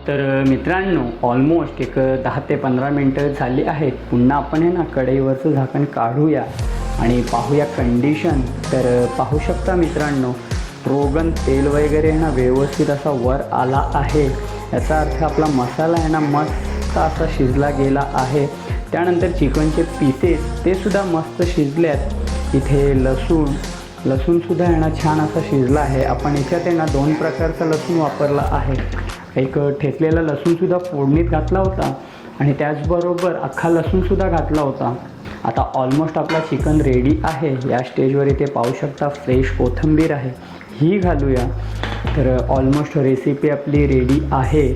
तर मित्रांनो ऑलमोस्ट एक 10 ते 15 मिनटं झाली आहेत. पुन्हा आपण आहे ना कढईवरचं झाकण काढूया आणि पाहूया कंडिशन. तर पाहू शकता मित्रांनो, रोगन तेल वगैरे आहे ना व्यवस्थित असा वर आला आहे. याचा अर्थ आपला मसाला आहे ना मस्त असा शिजला गेला आहे. त्यानंतर चिकनचे पीसेस ते सुद्धा मस्त शिजल्यात. इथे लसूणसुद्धा आहे ना छान असा शिजला आहे. आपण याच्यात आहे ना 2 प्रकारचा लसूण वापरला आहे. एक ठेचलेला लसूणसुद्धा फोडणीत घातला होता आणि त्याचबरोबर अख्खा लसूणसुद्धा घातला होता. आता ऑलमोस्ट आपला चिकन रेडी आहे. या स्टेजवर इथे पाहू शकता फ्रेश कोथिंबीर आहे, ही घालूया. तर ऑलमोस्ट रेसिपी आपली रेडी आहे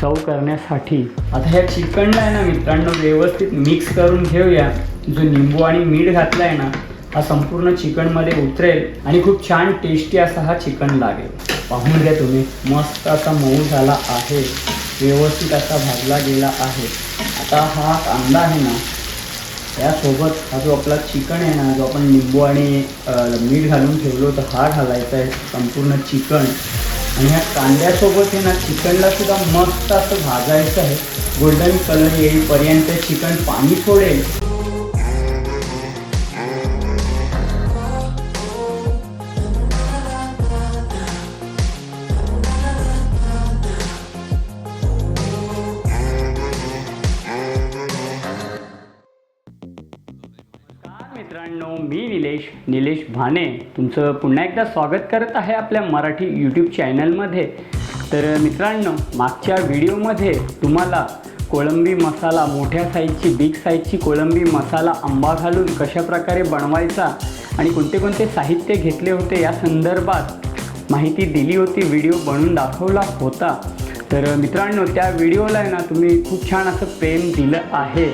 सर्व करण्यासाठी. आता ह्या चिकनला आहे ना मित्रांनो व्यवस्थित मिक्स करून घेऊया. जो लिंबू आणि मीठ घातला आहे ना हा संपूर्ण चिकनमध्ये उतरेल आणि खूप छान टेस्टी असा हा चिकन लागेल. पाहून घ्या तुम्ही, मस्त असा मऊ झाला आहे, व्यवस्थित असा भाजला गेला आहे. आता हा कांदा आहे ना त्यासोबत हा जो आपला चिकन आहे ना, जो आपण लिंबू आणि मीठ घालून ठेवलो होतं, हा घालायचा आहे संपूर्ण चिकन. आणि ह्या कांद्यासोबत आहे ना चिकनला सुद्धा मस्त असं भाजायचं आहे. गोल्डन कलर येईपर्यंत चिकन पाणी सोडेल. मित्रांनो, मी निलेश भाने तुमचं पुन्हा एकदा स्वागत करत आहे आपल्या मराठी यूट्यूब चॅनलमध्ये. तर मित्रांनो, मागच्या व्हिडिओमध्ये तुम्हाला कोळंबी मसाला, मोठ्या साईजची बिग साईजची कोळंबी मसाला आंबा घालून कशाप्रकारे बनवायचा आणि कोणते कोणते साहित्य घेतले होते या संदर्भात माहिती दिली होती, व्हिडिओ बनवून दाखवला होता. तर मित्रांनो, त्या व्हिडिओला आहे ना तुम्ही खूप छान असं प्रेम दिलं आहे,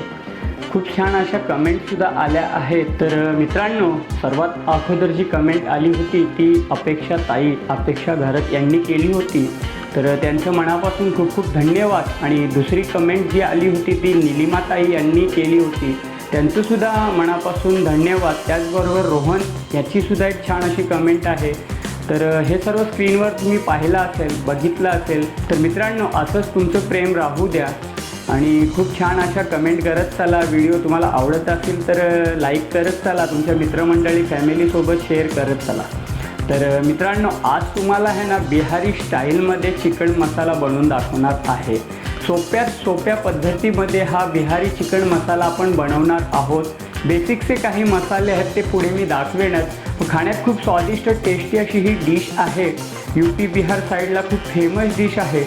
खूप छान अशा कमेंटसुद्धा आल्या आहेत. तर मित्रांनो, सर्वात अगोदर जी कमेंट आली होती ती अपेक्षा घरत यांनी केली होती. तर त्यांचं मनापासून खूप खूप धन्यवाद. आणि दुसरी कमेंट जी आली होती ती निलिमाताई यांनी केली होती, त्यांचंसुद्धा मनापासून धन्यवाद. त्याचबरोबर रोहन याचीसुद्धा एक छान अशी कमेंट आहे. तर हे सर्व स्क्रीनवर तुम्ही पाहिलं असेल, बघितलं असेल. तर मित्रांनो, असंच तुमचं प्रेम राहू द्या आणि खूप छान अशा कमेंट करत चला. व्हिडिओ तुम्हाला आवडत असेल तर लाईक करत चला, तुमच्या मित्रमंडळी फॅमिलीसोबत शेअर करत चला. तर मित्रांनो, आज तुम्हाला आहे ना बिहारी स्टाईलमध्ये चिकन मसाला बनवून दाखवणार आहे. सोप्यात सोप्या पद्धतीमध्ये हा बिहारी चिकन मसाला आपण बनवणार आहोत. बेसिकचे काही मसाले आहेत ते पुढे मी दाखवेनच. खाण्यात खूप स्वादिष्ट टेस्टी अशी ही डिश आहे. UP बिहार साईडला खूप फेमस डिश आहे.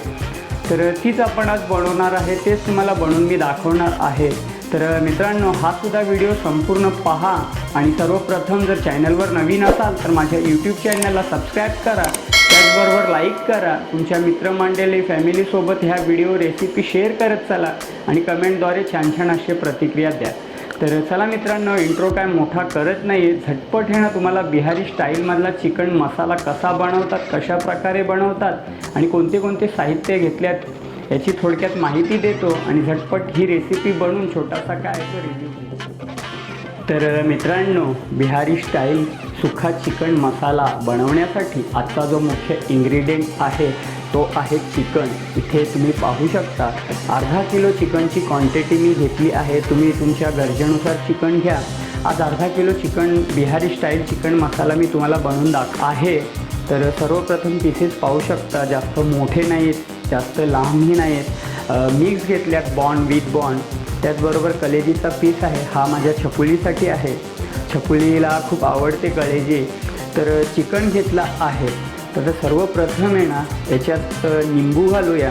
तर तीच आपण आज बनवणार आहे, तेच तुम्हाला बनवून मी दाखवणार आहे. तर मित्रांनो, हा सुद्धा व्हिडिओ संपूर्ण पहा आणि सर्वप्रथम जर चॅनलवर नवीन असाल तर माझ्या यूट्यूब चॅनलला सबस्क्राईब करा. त्याचबरोबर लाईक करा. तुमच्या मित्रमंडळी फॅमिलीसोबत ह्या व्हिडिओ रेसिपी शेअर करत चला आणि कमेंटद्वारे छान छान असे प्रतिक्रिया द्या. तर चला मित्रांनो, इंट्रो काय मोठा करत नाही आहे, झटपट आहे ना तुम्हाला बिहारी स्टाईलमधला चिकन मसाला कसा बनवतात, कशा प्रकारे बनवतात आणि कोणते कोणते साहित्य घेतल्यात याची थोडक्यात माहिती देतो आणि झटपट ही रेसिपी बनवून छोटासा काय तो रिव्ह्यू. तर मित्रांनो, बिहारी स्टाईल सुखा चिकन मसाला बनवण्यासाठी आजचा जो मुख्य इन्ग्रेडियंट आहे तो आहे चिकन. इथे तुम्ही पाहू शकता अर्धा किलो चिकनची क्वांटिटी मी घेतली आहे. तुम्ही तुमच्या गरजेनुसार चिकन घ्या. आज अर्धा kilo chicken Bihari style chicken masala मी तुम्हाला बनवून आहे. तर सर्वप्रथम पीसेस पाहू शकता, जास्त मोठे नाही आहेत, जास्त लांबही नाही आहेत, मिक्स घेतल्यात बॉन्ड विथ बॉन्ड. त्याचबरोबर कलेजीचा पीस आहे, हा माझ्या छकुलीसाठी आहे. छकुलीला खूप आवडते कलेजी. तर चिकन घेतला आहे. तर सर्वप्रथम आहे ना याच्यात लिंबू घालूया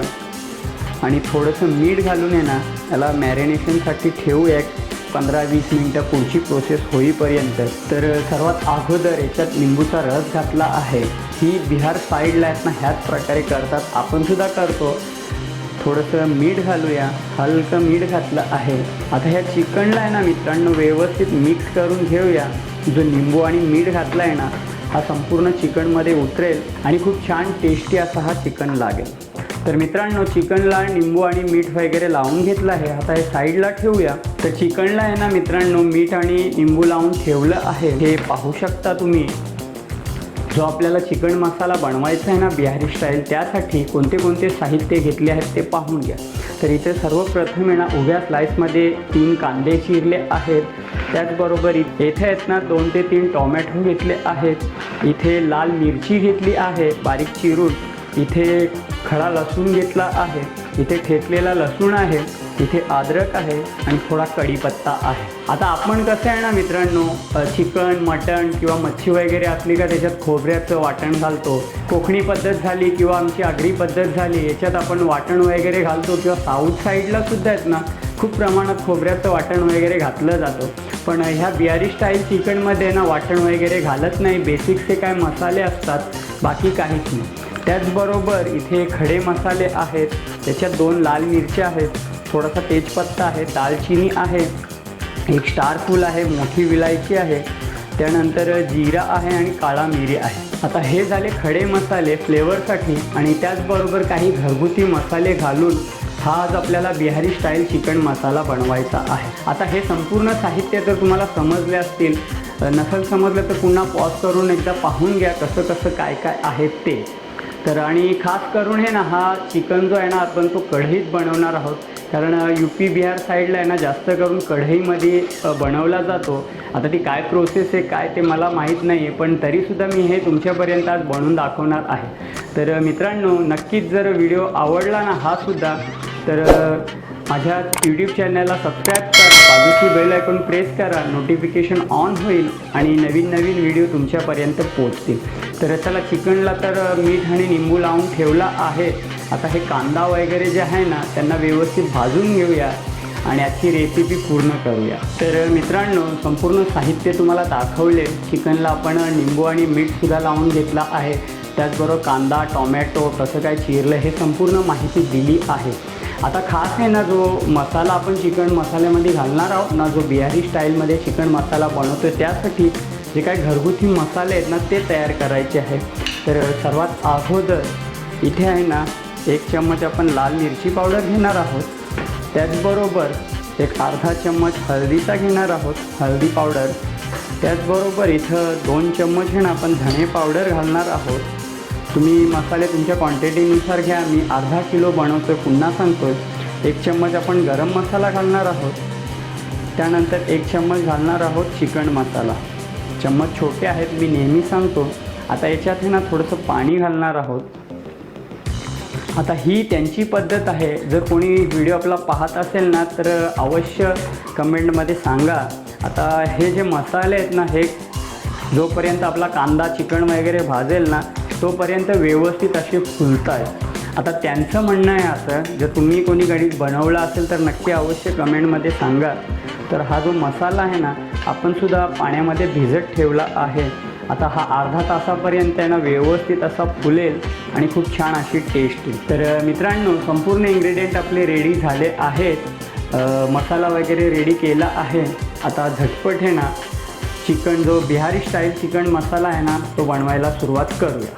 आणि थोडंसं मीठ घालून आहे ना याला मॅरिनेशनसाठी ठेवूया 15-20 मिनटं पुढची प्रोसेस होईपर्यंत. तर सर्वात अगोदर याच्यात लिंबूचा रस घातला आहे. ही बिहार साईडला आहेत ना ह्याच प्रकारे करतात, आपणसुद्धा करतो. थोडंसं मीठ घालूया, हलकं मीठ घातलं आहे. आता ह्या चिकनला आहे ना मित्रांनो व्यवस्थित मिक्स करून घेऊया. जो लिंबू आणि मीठ घातला आहे ना हा संपूर्ण चिकनमध्ये उतरेल आणि खूप छान टेस्टी असा हा चिकन लागेल. तर मित्रांनो, चिकनला लिंबू आणि मीठ वगैरे लावून घेतलं आहे. आता हे साईडला ठेवूया. तर चिकनला आहे ना मित्रांनो मीठ आणि लिंबू लावून ठेवलं आहे. हे पाहू शकता तुम्ही. जो आपल्याला चिकन मसाला बनवायचा आहे ना बिहारी स्टाईल, त्यासाठी कोणते कोणते साहित्य घेतले आहेत ते पाहून घ्या. तर इथे सर्वप्रथम आहे ना उभ्या स्लाईसमध्ये 3 कांदे चिरले आहेत. त्याचबरोबर इथे आहेत ना 2 ते 3 टोमॅटो घेतले आहेत. इथे लाल मिरची घेतली आहे बारीक चिरून. इथे खडा लसूण घेतला आहे. इथे ठेचलेला लसूण आहे. इथे अद्रक आहे आणि थोडा कढीपत्ता आहे. आता आपण कसं आहे ना मित्रांनो, चिकन मटण किंवा मच्छी वगैरे असली का त्याच्यात खोबऱ्याचं वाटण घालतो. कोकणी पद्धत झाली किंवा आमची आगरी पद्धत झाली, याच्यात आपण वाटण वगैरे घालतो. किंवा साऊथ साईडला सुद्धा आहेत ना खूप प्रमाणात खोबऱ्याचं वाटण वगैरे घातलं जातं. पण ह्या बिहारी स्टाईल चिकनमध्ये ना वाटण वगैरे घालत नाही. बेसिकचे काय मसाले असतात, बाकी काहीच नाही. त्याचबरोबर इथे खडे मसाले आहेत. त्याच्यात 2 लाल मिरच्या आहेत, थोडासा तेजपत्ता आहे, दालचिनी आहे, 1 स्टार फूल आहे, मोठी विलायची आहे, त्यानंतर जिरा आहे आणि काळा मिरी आहे. आता हे झाले खडे मसाले फ्लेवरसाठी. आणि त्याचबरोबर काही घरगुती मसाले घालून हा आज आपल्याला बिहारी स्टाईल चिकन मसाला बनवायचा आहे. आता हे संपूर्ण साहित्य तर तुम्हाला समजले असतील. नसेल समजलं तर पुन्हा पॉज करून एकदा पाहून घ्या कसं कसं काय काय आहे ते. तर आणि खास करून हे ना हा चिकन जो आहे ना आपण तो कढईत बनवणार आहोत. कारण UP बिहार साईडला आहे ना जास्त करून कढईमध्ये बनवला जातो. आता ती काय प्रोसेस आहे काय ते मला माहीत नाही आहे, पण तरीसुद्धा मी हे तुमच्यापर्यंत आज बनवून दाखवणार आहे. तर मित्रांनो, नक्कीच जर व्हिडिओ आवडला ना हा सुद्धा, तर माझ्या यूट्यूब चॅनलला सबस्क्राईब करा, बाजूची बेल आयकॉन प्रेस करा, नोटिफिकेशन ऑन होईल आणि नवीन नवीन व्हिडिओ तुमच्यापर्यंत पोहोचतील. तर चला, चिकनला तर मीठ आणि निंबू लावून ठेवला आहे. आता हे कांदा वगैरे जे आहे ना त्यांना व्यवस्थित भाजून घेऊया आणि आजची रेसिपी पूर्ण करूया. तर मित्रांनो, संपूर्ण साहित्य तुम्हाला दाखवले. चिकनला आपण निंबू आणि मीठसुद्धा लावून घेतला आहे. त्याचबरोबर कांदा, टोमॅटो कसं काय चिरलं हे संपूर्ण माहिती दिली आहे. आता खास आहे ना जो मसाला आपण चिकन मसाल्यामध्ये घालणार आहोत ना, जो बिहारी स्टाईलमध्ये चिकन मसाला बनवतो, त्यासाठी जे काही घरगुती मसाले आहेत ना ते तयार करायचे आहे. तर सर्वात अगोदर इथे आहे ना 1 चम्मच आपण लाल मिरची पावडर घेणार आहोत. त्याचबरोबर एक अर्धा चम्मच हळदीचा घेणार आहोत, हळदी पावडर. त्याचबरोबर इथं 2 चम्मच आहे ना आपण धणे पावडर घालणार आहोत. तुम्ही मसाले तुमच्या क्वांटिटीनुसार घ्या. मी अर्धा किलो बनवतो आहे, पुन्हा सांगतो आहे. 1 चम्मच आपण गरम मसाला घालणार आहोत. त्यानंतर 1 चम्मच घालणार आहोत चिकन मसाला. चम्मच छोटे आहेत, मी नेहमी सांगतो. आता याच्यात आहे ना थोडंसं पाणी घालणार आहोत. आता ही त्यांची पद्धत आहे. जर कोणी व्हिडिओ आपला पाहत असेल ना तर अवश्य कमेंटमध्ये सांगा. आता हे जे मसाले आहेत ना हे जोपर्यंत आपला कांदा चिकन वगैरे भाजेल ना तोपर्यंत व्यवस्थित असे फुलत आहेत. आता त्यांचं म्हणणं आहे असं, जर तुम्ही कोणी गणित बनवला असेल तर नक्की अवश्य कमेंटमध्ये सांगा. तर हा जो मसाला आहे ना आपणसुद्धा पाण्यामध्ये भिजत ठेवला आहे. आता हा अर्धा तासापर्यंत आहे ना व्यवस्थित असा फुलेल आणि खूप छान अशी टेस्ट येईल. तर मित्रांनो, संपूर्ण इन्ग्रेडियंट आपले रेडी झाले आहेत. मसाला वगैरे रेडी केला आहे. आता झटपट आहे ना चिकन जो बिहारी स्टाईल चिकन मसाला आहे ना तो बनवायला सुरुवात करूया.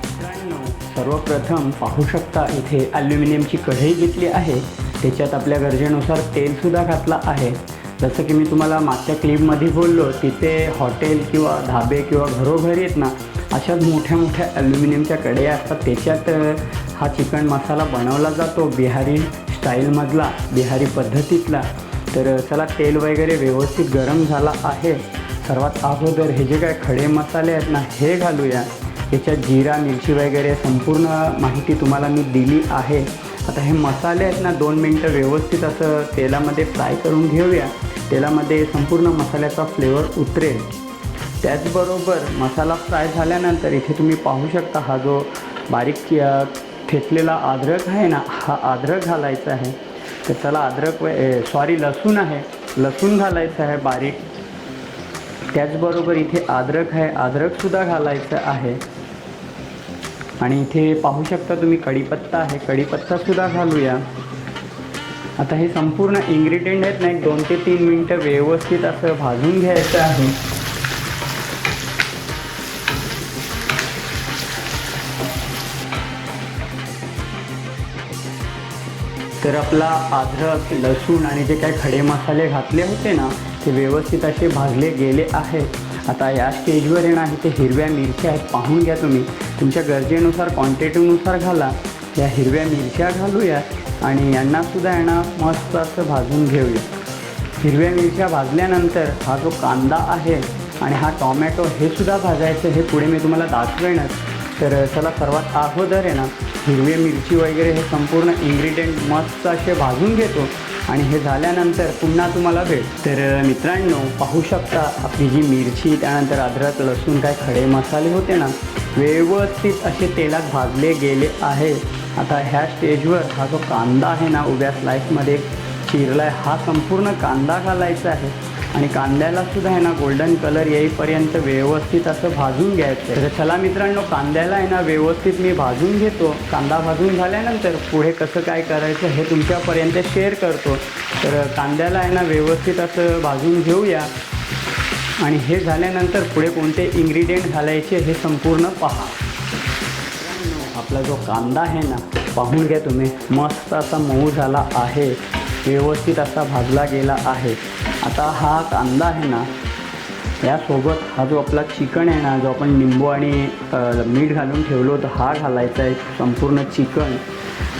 मित्रांनो, सर्वप्रथम पाहू शकता इथे ॲल्युमिनियमची कढई घेतली आहे. त्याच्यात आपल्या गरजेनुसार तेलसुद्धा घातला आहे. जसं की मी तुम्हाला मागच्या क्लिपमध्ये बोललो, तिथे हॉटेल किंवा धाबे किंवा घरोघरी आहेत ना अशाच मोठ्या मोठ्या ॲल्युमिनियमच्या कढया असतात. त्याच्यात हा चिकन मसाला बनवला जातो बिहारी स्टाईलमधला, बिहारी पद्धतीतला. तर चला, तेल वगैरे व्यवस्थित गरम झाला आहे. सर्वात अगोदर हे जे काय खडे मसाले आहेत ना हे घालूया. याच्यात जिरा, मिरची वगैरे संपूर्ण माहिती तुम्हाला मी दिली आहे. आता हे मसाले आहेत ना 2 मिनटं व्यवस्थित असं तेलामध्ये फ्राय करून घेऊया. तेलामध्ये संपूर्ण मसाल्याचा फ्लेवर उतरेल. त्याचबरोबर मसाला फ्राय झाल्यानंतर इथे तुम्ही पाहू शकता हा जो बारीक ठेचलेला अद्रक आहे ना हा अद्रक घालायचा आहे. तर चला, लसूण आहे, लसूण घालायचं आहे बारीक. त्याचबरोबर इथे अद्रक आहे, अद्रकसुद्धा घालायचं आहे. आणि इथे पाहू शकता तुम्ही कढीपत्ता आहे, कढीपत्तासुद्धा घालूया. आता हे संपूर्ण इन्ग्रेडियंट आहेत ना 2 ते 3 मिनटं व्यवस्थित असं भाजून घ्यायचं आहे. तर आपला अद्रक, लसूण आणि जे काही खडे मसाले घातले होते ना ते व्यवस्थित असे भाजले गेले आहेत. आता या स्टेजवर आहे ना इथे हिरव्या मिरच्या आहेत, पाहून घ्या तुम्ही, तुमच्या गरजेनुसार क्वांटिटीनुसार घाला. या हिरव्या मिरच्या घालूया आणि यांनासुद्धा आहे ना मस्त असं भाजून घेऊया. हिरव्या मिरच्या भाजल्यानंतर हा जो कांदा आहे आणि हा टॉमॅटो हे सुद्धा भाजायचं, हे पुढे मी तुम्हाला दाखवेनच. तर चला सर्वात अगोदर आहे ना हिरवी मिरची वगैरे हे संपूर्ण इन्ग्रेडियंट मस्त असे भाजून घेतो आणि हे झाल्यानंतर पुन्हा तुम्हाला भेट. तर मित्रांनो पाहू शकता आपली जी मिरची, त्यानंतर अद्रक लसूण काय खडे मसाले होते ना, व्यवस्थित असे तेलात भाजले गेले आहे. आता ह्या स्टेजवर हा जो कांदा आहे ना उभ्या स्लाईसमध्ये चिरला आहे, हा संपूर्ण कांदा घालायचा आहे आणि कांद्यालासुद्धा आहे ना गोल्डन कलर येईपर्यंत व्यवस्थित असं भाजून घ्यायचं आहे. तर चला मित्रांनो कांद्याला आहे ना व्यवस्थित मी भाजून घेतो. कांदा भाजून झाल्यानंतर पुढे कसं काय करायचं हे तुमच्यापर्यंत शेअर करतो. तर कांद्याला आहे ना व्यवस्थित असं भाजून घेऊया आणि हे झाल्यानंतर पुढे कोणते इन्ग्रेडियंट घालायचे हे संपूर्ण पहा. आपला जो कांदा आहे ना पाहून घ्या तुम्ही, मस्त असा मऊ झाला आहे, व्यवस्थित असा भाजला गेला आहे. आता हा कांदा आहे ना यासोबत हा जो आपला चिकन आहे ना, जो आपण लिंबू आणि मीठ घालून ठेवलो होतं, हा घालायचा आहे संपूर्ण चिकन.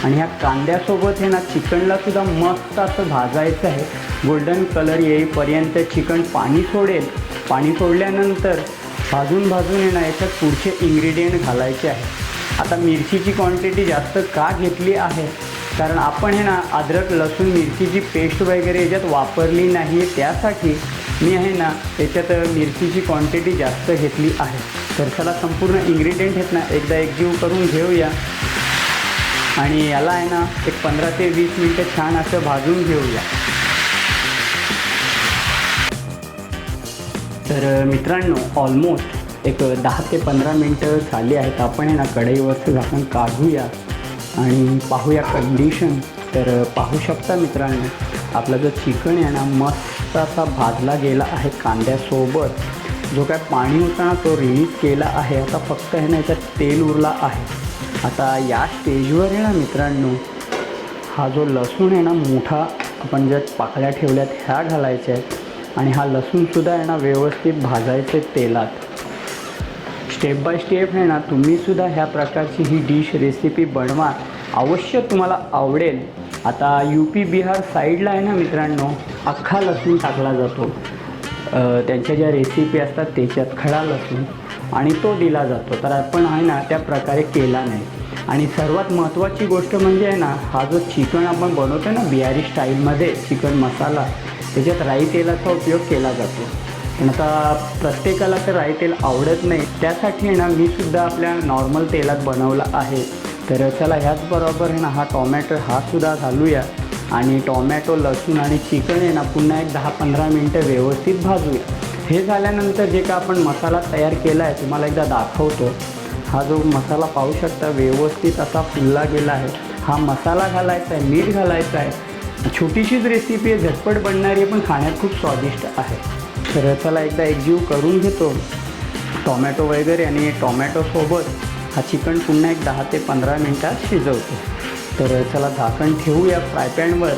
आणि ह्या कांद्यासोबत आहे ना चिकनलासुद्धा मस्त असं भाजायचं आहे, गोल्डन कलर येईपर्यंत. चिकन पाणी सोडेल, पाणी सोडल्यानंतर भाजून आहे ना याच्यात पुढचे इन्ग्रेडियंट घालायचे आहे. आता मिरचीची क्वांटिटी जास्त का घेतली आहे, कारण आपण आहे ना अद्रक लसूण मिरचीची पेस्ट वगैरे याच्यात वापरली नाही आहे, त्यासाठी मी आहे ना याच्यात मिरचीची क्वांटिटी जास्त घेतली आहे. तर चला संपूर्ण इन्ग्रेडियंट आहेत ना एकदा एकजीव करून घेऊया आणि याला आहे ना एक 15 ते 20 मिनटं छान असं भाजून घेऊया. तर मित्रांनो ऑलमोस्ट एक 10 ते 15 मिनटं झाली आहेत. आपण आहे ना कढईवरचं झाकण काढूया आणि पाहूया कंडिशन. तर पाहू शकता मित्रांनो आपला जो चिकन आहे ना मस्त असा भाजला गेला आहे कांद्यासोबत. जो काय पाणी होता ना तो रिलीज केला आहे. आता फक्त आहे ना याच्यात तेल उरला आहे. आता या स्टेजवर आहे ना मित्रांनो हा जो लसूण आहे ना मोठा आपण ज्या पाकळ्या ठेवल्यात ह्या घालायच्या आहेत आणि हा लसूणसुद्धा आहे ना व्यवस्थित भाजायचे तेलात. स्टेप बाय स्टेप आहे ना तुम्हीसुद्धा ह्या प्रकारची ही डिश रेसिपी बनवा, अवश्य तुम्हाला आवडेल. आता UP बिहार साईडला आहे ना मित्रांनो अख्खा लसूण टाकला जातो. त्यांच्या ज्या रेसिपी असतात त्याच्यात खडा लसूण आणि तो दिला जातो. तर आपण आहे ना त्या प्रकारे केला नाही. आणि सर्वात महत्त्वाची गोष्ट म्हणजे आहे ना हा जो चिकन आपण बनवतो ना बिहारी स्टाईलमध्ये चिकन मसाला, त्याच्यात राई तेलाचा उपयोग केला जातो. पण आता प्रत्येकाला तर राई तेल आवडत नाही, त्यासाठी आहे ना मी सुद्धा आपल्या नॉर्मल तेलात बनवला आहे. तर चला ह्याचबरोबर आहे ना हा टॉमॅटो हा सुद्धा घालूया आणि टॉमॅटो लसूण आणि चिकन आहे ना पुन्हा एक 10-15 मिनटं व्यवस्थित भाजूया. हे झाल्यानंतर जे का आपण मसाला तयार केला आहे तुम्हाला एकदा दाखवतो. हा जो मसाला पाहू शकता व्यवस्थित असा फुलला गेला आहे. हा मसाला घालायचा आहे, मीठ घालायचं आहे. छोटीशीच रेसिपी आहे, झटपट बनणारी आहे, पण खाण्यात खूप स्वादिष्ट आहे. तर चला एकदा एकजीव करून घेतो टॉमॅटो वगैरे आणि टॉमॅटोसोबत हा चिकन पुन्हा एक 10 ते 15 मिनटात शिजवतो. तर चला झाकण ठेवूया फ्राय पॅनवर.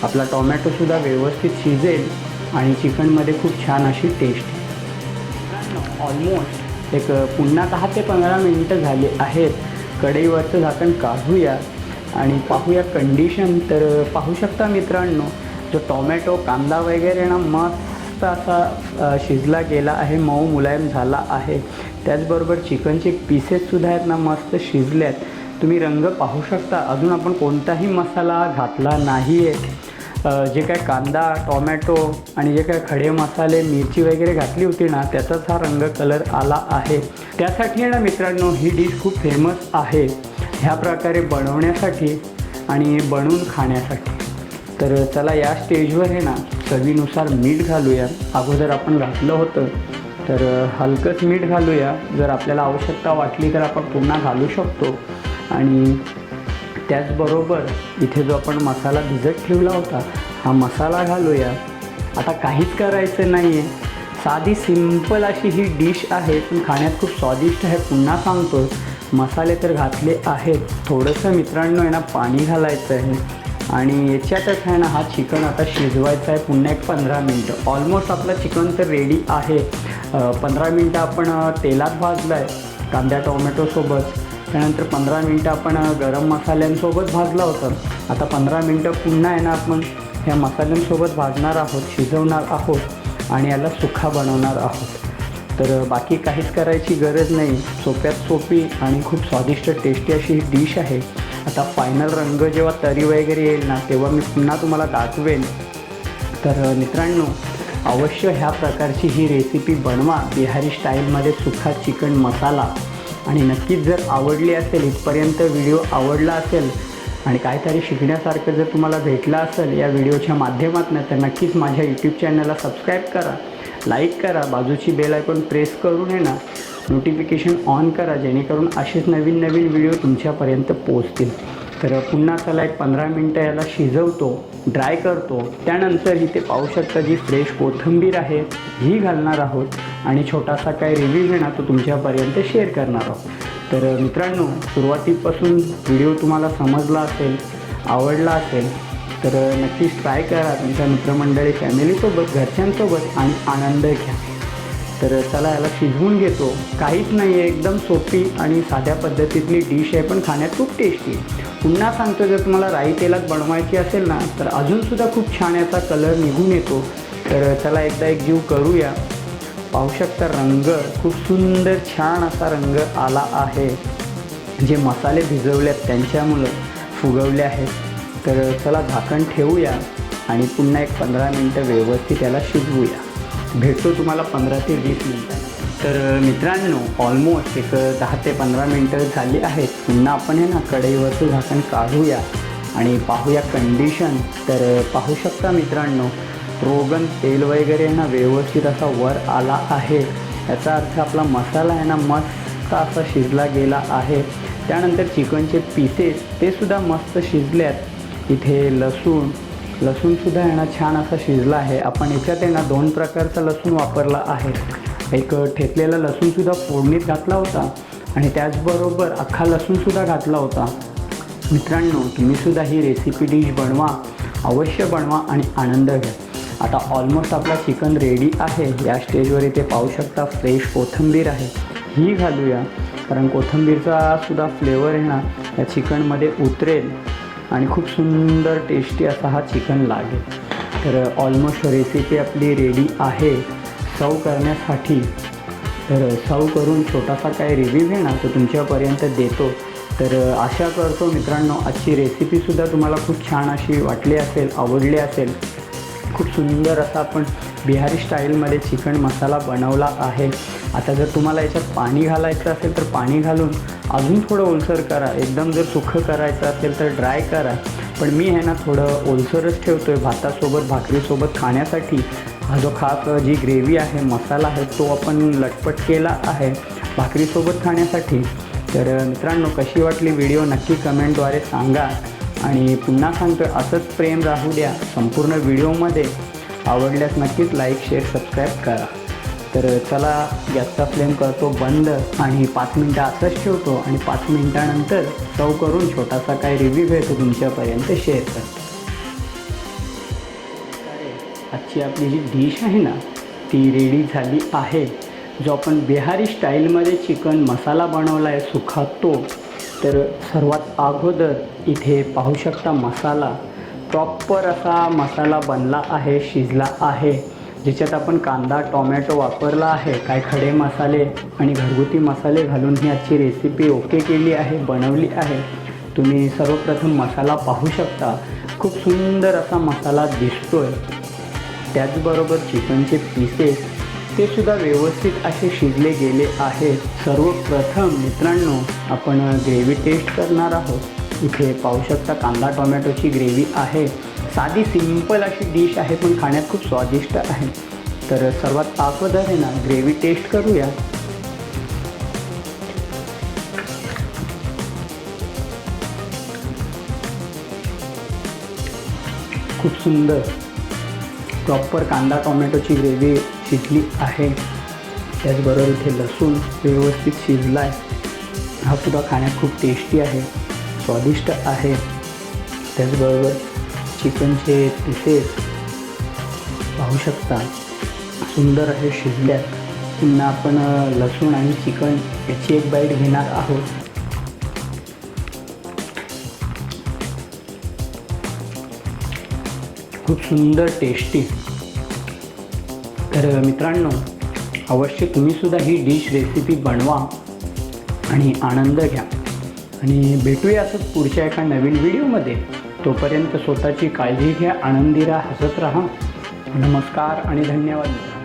आपला टॉमॅटोसुद्धा व्यवस्थित शिजेल आणि चिकनमध्ये खूप छान अशी टेस्ट. ऑलमोस्ट एक पुन्हा 10 ते 15 मिनटं झाली आहेत. कढईवरचं झाकण काढूया आणि पाहूया कंडिशन. तर पाहू शकता मित्रांनो जो टॉमॅटो कांदा वगैरे ना मस्त असा शिजला गेला आहे, मऊ मुलायम झाला आहे. त्याचबरोबर चिकनचे पीसेससुद्धा आहेत ना मस्त शिजल्यात. तुम्ही रंग पाहू शकता. अजून आपण कोणताही मसाला घातला नाही आहे. जे काय कांदा टॉमॅटो आणि जे काय खडे मसाले मिरची वगैरे घातली होती ना त्याचाच हा रंग कलर आला आहे. त्यासाठी आहे ना मित्रांनो ही डिश खूप फेमस आहे ह्या प्रकारे बनवण्यासाठी आणि बनवून खाण्यासाठी. तर चला या स्टेजवर आहे ना चवीनुसार मीठ घालूया. अगोदर आपण घातलं होतं तर हलकंच मीठ घालूया. जर आपल्याला आवश्यकता वाटली तर आपण पुन्हा घालू शकतो. आणि त्याचबरोबर इथे जो आपण मसाला भिजत ठेवला होता हा मसाला घालूया. आता काहीच करायचं नाही आहे, साधी सिंपल अशी ही डिश आहे, पण खाण्यात खूप स्वादिष्ट आहे. पुन्हा सांगतो मसाले तर घातले आहेत. थोडंसं मित्रांनो आहे ना पाणी घालायचं आहे आणि याच्यातच आहे ना हा चिकन आता शिजवायचा आहे पुन्हा एक 15 मिनटं. ऑलमोस्ट आपला चिकन तर रेडी आहे. 15 मिनटं आपण तेलात भाजलं आहे कांद्या टोमॅटोसोबत. त्यानंतर 15 मिनटं आपण गरम मसाल्यांसोबत भाजला होता. आता 15 मिनटं पुन्हा आहे ना आपण ह्या मसाल्यांसोबत भाजणार आहोत, शिजवणार आहोत आणि याला सुक्का बनवणार आहोत. तर बाकी काहीच करायची गरज नाही. सोप्यात सोपी आणि खूप स्वादिष्ट टेस्टी अशी ही डिश आहे. आता फायनल रंग जेव्हा तरी वगैरे येईल ना तेव्हा मी पुन्हा तुम्हाला दाखवेन. तर मित्रांनो, अवश्य ह्या प्रकारची ही रेसिपी बनवा, बिहारी स्टाईलमध्ये सुक्का चिकन मसाला. आणि नक्कीच जर आवडली असेल, इथपर्यंत व्हिडिओ आवडला असेल आणि काहीतरी शिकण्यासारखं जर तुम्हाला भेटलं असेल या व्हिडिओच्या माध्यमातून, तर नक्कीच माझ्या यूट्यूब चॅनलला सबस्क्राईब करा, लाईक करा, बाजूची बेल आयकॉन प्रेस करून आहे ना नोटिफिकेशन ऑन करा, जेणेकरून असेच नवीन नवीन व्हिडिओ तुमच्यापर्यंत पोहोचतील. तर पुन्हा चला एक 15 मिनटं याला शिजवतो, ड्राय करतो. त्यानंतर इथे पाहू शकता जी फ्रेश कोथिंबीर आहे ही घालणार आहोत आणि छोटासा काय रिव्ह्यू आहे ना तो तुमच्यापर्यंत शेअर करणार आहोत. तर मित्रांनो, सुरुवातीपासून व्हिडिओ तुम्हाला समजला असेल, आवडला असेल तर नक्कीच ट्राय करा तुमच्या मित्रमंडळी, फॅमिलीसोबत, घरच्यांसोबत आणि आनंद घ्या. तर चला याला शिजवून घेतो. काहीच नाही आहे, एकदम सोपी आणि साध्या पद्धतीतली डिश आहे, पण खाण्यात खूप टेस्टी आहे. पुन्हा सांगतो, जर तुम्हाला राई तेलात बनवायची असेल ना तर अजूनसुद्धा खूप छान याचा कलर निघून येतो. तर चला एकदा एक जीव करूया. पाहू शकता रंग खूप सुंदर छान असा रंग आला आहे. जे मसाले भिजवले आहेत त्यांच्यामुळं फुगवले आहेत. तर चला झाकण ठेवूया आणि पुन्हा एक 15 मिनटं व्यवस्थित याला शिजवूया. भेटतो तुम्हाला 15 ते 20 मिनटं. तर मित्रांनो, ऑलमोस्ट एक 10 ते 15 मिनटं झाली आहेत. पुन्हा आपण आहे ना कढईवरचं झाकण काढूया आणि पाहूया कंडिशन. तर पाहू शकता मित्रांनो, रोगन तेल वगैरे ना व्यवस्थित असा वर आला आहे. याचा अर्थ आपला मसाला आहे ना मस्त असा शिजला गेला आहे. त्यानंतर चिकनचे पीसेस ते सुद्धा मस्त शिजले आहेत. इथे लसूणसुद्धा आहे ना छान असा शिजला आहे. आपण याच्यात आहे ना 2 प्रकारचा लसूण वापरला आहे. एक ठेचलेला लसूणसुद्धा फोडणीत घातला होता आणि त्याचबरोबर अख्खा लसूणसुद्धा घातला होता. मित्रांनो, तुम्हीसुद्धा ही रेसिपी डिश बनवा, अवश्य बनवा आणि आनंद घ्या. आता ऑलमोस्ट आपला चिकन रेडी आहे. या स्टेजवर इथे पाहू शकता फ्रेश कोथिंबीर आहे, ही घालूया, कारण कोथिंबीरचा सुद्धा फ्लेवर आहे ना या चिकनमध्ये उतरेल आणि खूप सुंदर टेस्टी असा हा चिकन लागेल. तर ऑलमोस्ट रेसिपी आपली रेडी आहे सर्व करण्यासाठी. तर सर्व करून छोटासा काय रिव्ह्यू आहे ना तो तुमच्यापर्यंत देतो. तर आशा करतो मित्रांनो आजची रेसिपीसुद्धा तुम्हाला खूप छान अशी वाटली असेल, आवडली असेल. खूप सुंदर असा आपण बिहारी स्टाईलमध्ये चिकन मसाला बनवला आहे. आता जर तुम्हाला याच्यात पाणी घालायचं असेल तर पाणी घालून अजून थोडं ओलसर करा. एकदम जर सुखं करायचं असेल तर ड्राय करा. पण मी आहे ना थोडं ओलसरच ठेवतो आहे भातासोबत, भाकरीसोबत खाण्यासाठी. हा जो खास जी ग्रेव्ही आहे, मसाला आहे, तो आपण लटपट केला आहे भाकरीसोबत खाण्यासाठी. तर मित्रांनो, कशी वाटली व्हिडिओ नक्की कमेंटद्वारे सांगा. आणि पुन्हा सांगतो असंच प्रेम राहू द्या संपूर्ण व्हिडिओमध्ये. आवडल्यास नक्कीच लाईक, शेअर, सबस्क्राईब करा. तर चला गॅसचा फ्लेम करतो बंद आणि 5 मिनटं असंच ठेवतो आणि 5 मिनटानंतर सर्व करून छोटासा काय रिव्ह्यू घेतो तुमच्यापर्यंत शेअर करतो. आजची आपली जी डिश आहे ना ती रेडी झाली आहे. जो आपण बिहारी स्टाईलमध्ये चिकन मसाला बनवला आहे सुखा तो. तर सर्वात अगोदर इथे पाहू शकता मसाला प्रॉपर असा मसाला बनला आहे, शिजला आहे. ज्याच्यात आपण कांदा, टोमॅटो वापरला आहे. काय खडे मसाले आणि घरगुती मसाले घालून ही आजची रेसिपी ओके केली आहे, बनवली आहे. तुम्ही सर्वप्रथम मसाला पाहू शकता. खूप सुंदर असा मसाला दिसतोय. त्याचबरोबर चिकनचे पीसेस ते सुद्धा व्यवस्थित असे शिजले गेले आहेत. सर्वप्रथम मित्रांनो आपण ग्रेव्ही टेस्ट करणार आहोत. इथे पाहू शकता कांदा टोमॅटोची ग्रेव्ही आहे. साधी सिंपल अशी डिश आहे पण खाण्यात खूप स्वादिष्ट आहे. तर सर्वात अगोदर आहे ना ग्रेव्ही टेस्ट करूया. खूप सुंदर प्रॉपर कांदा टोमॅटोची ग्रेव्ही शिजली आहे. त्याचबरोबर इथे लसूण व्यवस्थित शिजला आहे. हा सुद्धा खाण्यात खूप टेस्टी आहे, स्वादिष्ट आहे. त्याचबरोबर चिकनचे पीसेस पाहू शकता सुंदर असे शिजल्यात. पुन्हा आपण लसूण आणि चिकन याची एक बाईट घेणार आहोत. खूप सुंदर टेस्टी. तर मित्रांनो, अवश्य तुम्हीसुद्धा ही डिश रेसिपी बनवा आणि आनंद घ्या. आणि भेटूया असंच पुढच्या एका नवीन व्हिडिओमध्ये. तोपर्यंत स्वतःची काळजी घ्या, आनंदी राहा, हसत राहा. नमस्कार आणि धन्यवाद मित्रांनो.